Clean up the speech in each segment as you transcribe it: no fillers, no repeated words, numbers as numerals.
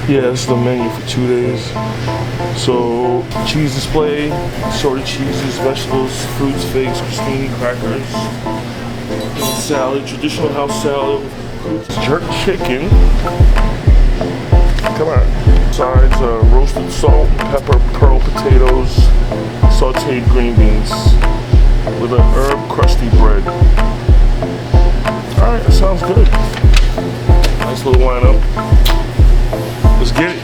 Yeah, this is the menu for 2 days. So, cheese display, assorted cheeses, vegetables, fruits, figs, crostini, crackers, salad, traditional house salad, jerk chicken. Come on. Sides, roasted salt, pepper, pearl potatoes, sauteed green beans with an herb crusty bread. Alright, that sounds good. Nice little lineup. Let's get it.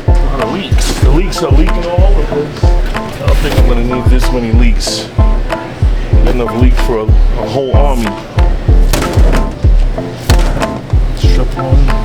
A lot of leaks. The leaks are leaking all over the place. I don't think I'm gonna need this many leaks. Enough leak for a whole army. Strip on.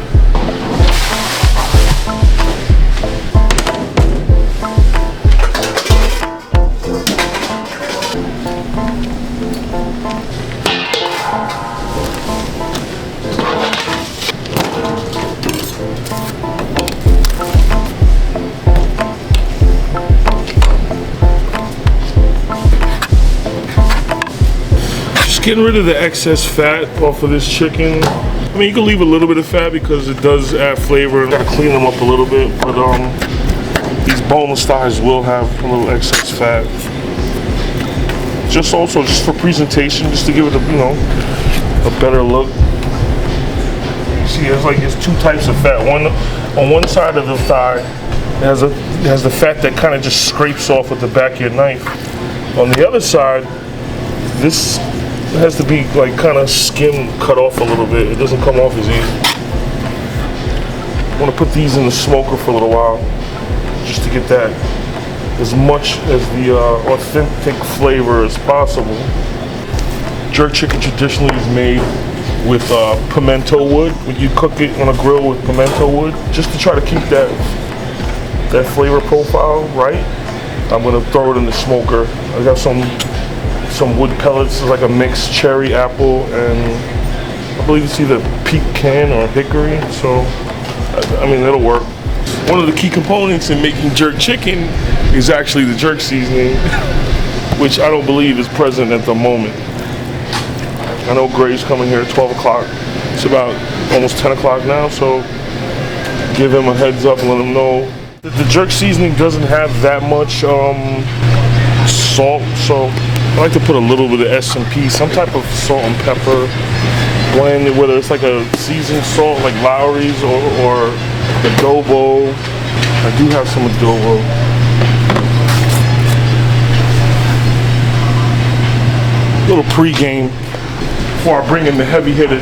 Getting rid of the excess fat off of this chicken. I mean, you can leave a little bit of fat because it does add flavor. Gotta clean them up a little bit, but these boneless thighs will have a little excess fat. Just for presentation, just to give it a better look. See, there's two types of fat. One on one side of the thigh it has the fat that kind of just scrapes off with the back of your knife. On the other side, this has to be like kind of skim cut off a little bit. It doesn't come off as easy. I want to put these in the smoker for a little while just to get that as much as the authentic flavor as possible. Jerk chicken traditionally is made with pimento wood. When you cook it on a grill with pimento wood, just to try to keep that flavor profile right, I'm gonna throw it in the smoker. I got some wood pellets, like a mixed cherry apple, and I believe it's either pecan or hickory, so I mean, it'll work. One of the key components in making jerk chicken is actually the jerk seasoning, which I don't believe is present at the moment. I know Gray's coming here at 12 o'clock. It's about almost 10 o'clock now, so give him a heads up and let him know. The jerk seasoning doesn't have that much salt, so I like to put a little bit of S&P, some type of salt and pepper blend, whether it's like a seasoned salt like Lowry's or adobo. I do have some adobo. A little pre-game before I bring in the heavy hitters.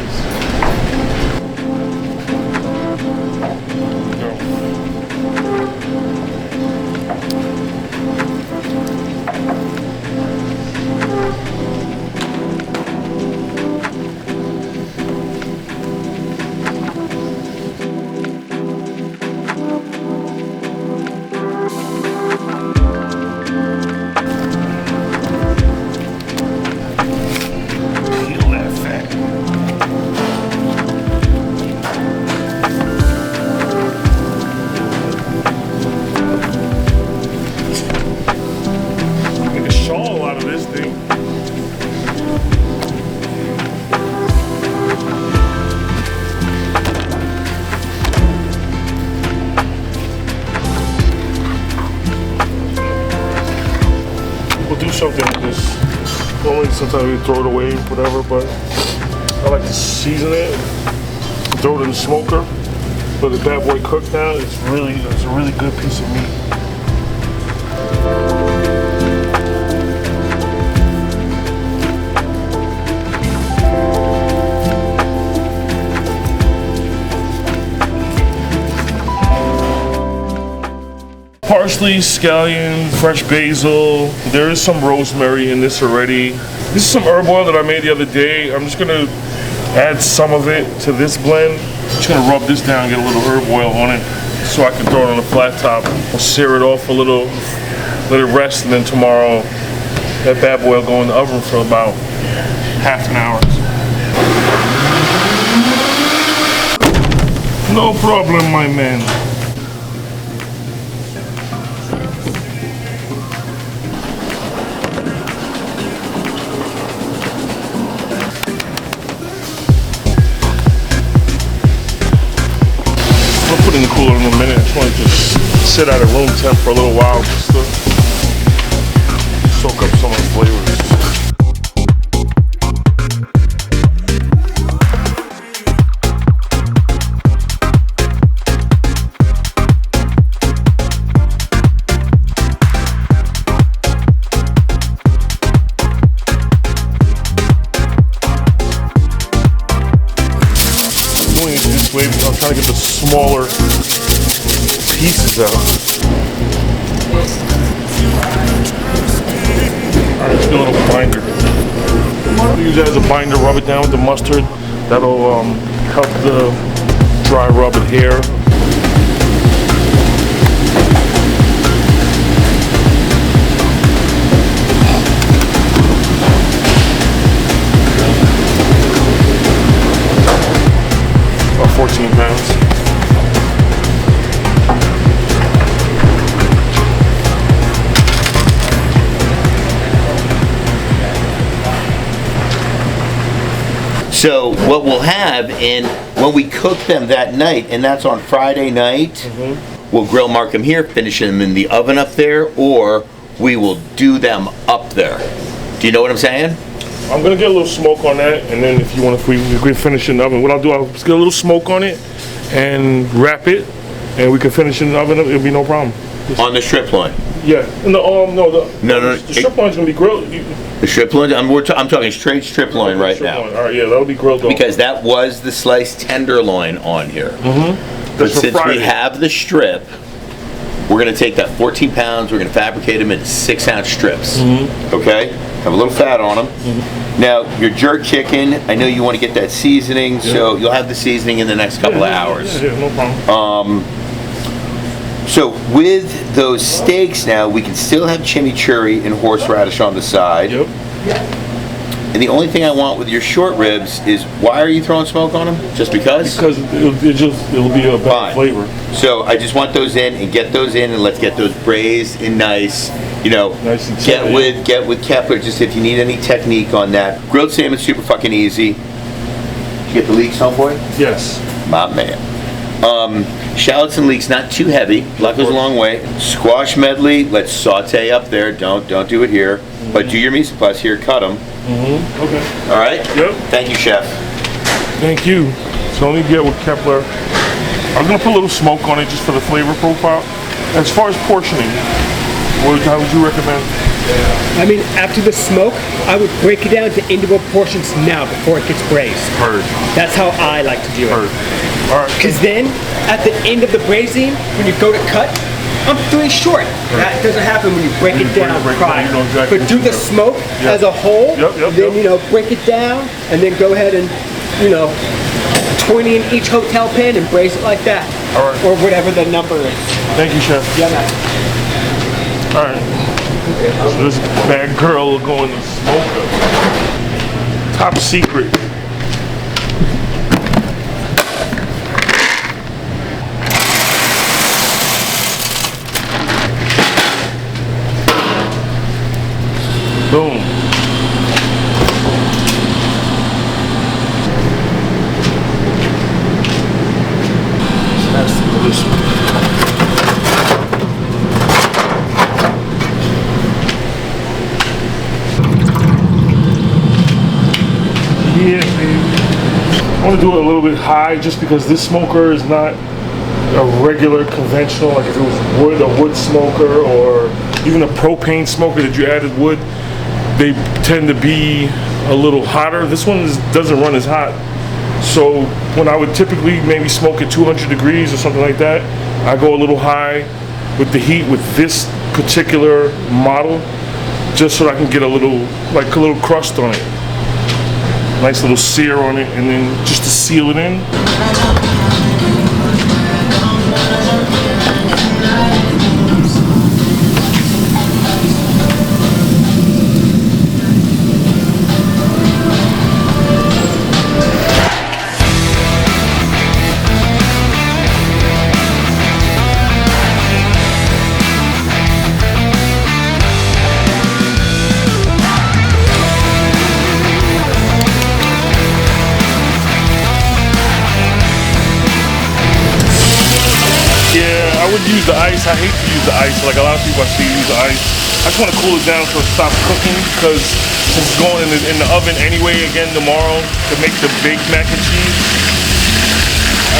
Something like this. Normally sometimes we throw it away, whatever, but I like to season it, throw it in the smoker, let the bad boy cook now. It's a really good piece of meat. Parsley, scallion, fresh basil. There is some rosemary in this already. This is some herb oil that I made the other day. I'm just gonna add some of it to this blend. I'm just gonna rub this down, get a little herb oil on it so I can throw it on a flat top. I'll sear it off a little, let it rest, and then tomorrow that bad boy will go in the oven for about half an hour. No problem, my man. put it in the cooler in a minute. I just want to just sit at a room temp for a little while just to soak up some of the flavors. I'm trying to get the smaller pieces out. Alright, let's do a little binder. Use that as a binder, rub it down with the mustard. That'll help the dry rub adhere. About 14 pounds. So what we'll have, and when we cook them that night, and that's on Friday night, we'll grill mark them here, finish them in the oven up there, or we will do them up there. Do you know what I'm saying? I'm gonna get a little smoke on that, and then if you want, if we finish in the oven, what I'll do, I'll just get a little smoke on it and wrap it, and we can finish in the oven. It'll be no problem. On the strip loin. Yeah. The strip loin's gonna be grilled. The strip loin. I'm talking straight strip loin right now. All right. Yeah, that'll be grilled. Because that was the sliced tenderloin on here. But since we have the strip, we're gonna take that 14 pounds. We're gonna fabricate them into 6-ounce strips. Okay. Have a little fat on them. Now, your jerk chicken, I know you want to get that seasoning, so you'll have the seasoning in the next couple of hours. Yeah, no problem. So with those steaks now, we can still have chimichurri and horseradish on the side. Yep. And the only thing I want with your short ribs is, why are you throwing smoke on them? Just because? Because it'll be a better flavor. So I just want those in, and get those in, and let's get those braised and nice. You know, nice and get with Kepler, just if you need any technique on that. Grilled salmon's super fucking easy. Did you get the leeks, homeboy? Yes. My man. Shallots and leeks, not too heavy. Luck goes a long way. Squash medley, let's saute up there. Don't do it here. But do your mise en place here, cut them. Okay. All right? Yep. Thank you, chef. Thank you. So let me get with Kepler. I'm gonna put a little smoke on it just for the flavor profile. As far as portioning, how would you recommend? I mean, after the smoke, I would break it down to individual portions now before it gets braised. Heard. That's how I like to do it. Heard. All right. Because then, at the end of the braising, when you go to cut, I'm doing short. That doesn't happen when you break it down prior. Exactly but do the smoke as a whole, then break it down, and then go ahead and 20 in each hotel pan and braise it like that. All right. Or whatever the number is. Thank you, chef. Yeah, man. All right. So this bad girl will go in the smoker. Top secret. Boom. That's this one. Yeah, baby. I want to do it a little bit high just because this smoker is not a regular conventional, like if it was a wood smoker or even a propane smoker that you added wood, they tend to be a little hotter. This one doesn't run as hot. So when I would typically maybe smoke at 200 degrees or something like that, I go a little high with the heat with this particular model, just so I can get a little crust on it. Nice little sear on it, and then just to seal it in. I would use the ice. I hate to use the ice. Like a lot of people I see use the ice. I just want to cool it down so it stops cooking because since it's going in the oven anyway again tomorrow to make the baked mac and cheese. I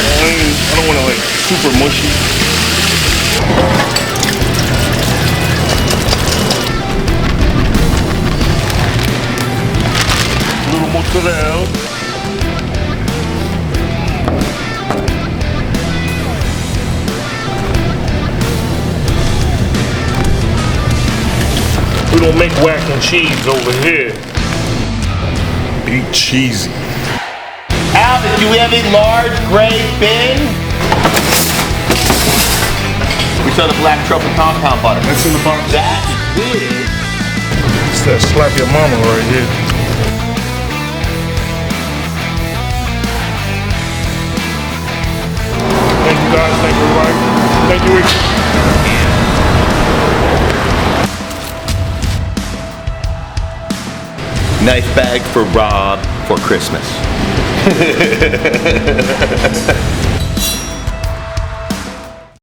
don't want to like super mushy. A little mozzarella. We don't make whack and cheese over here. Be cheesy. Albert, do we have a large gray bin? We saw the black truffle compound butter. That's in the box. That is. It's that slap your mama right here. Thank you guys. Thank you, everybody. Thank you, Rick. Nice bag for Rob for Christmas.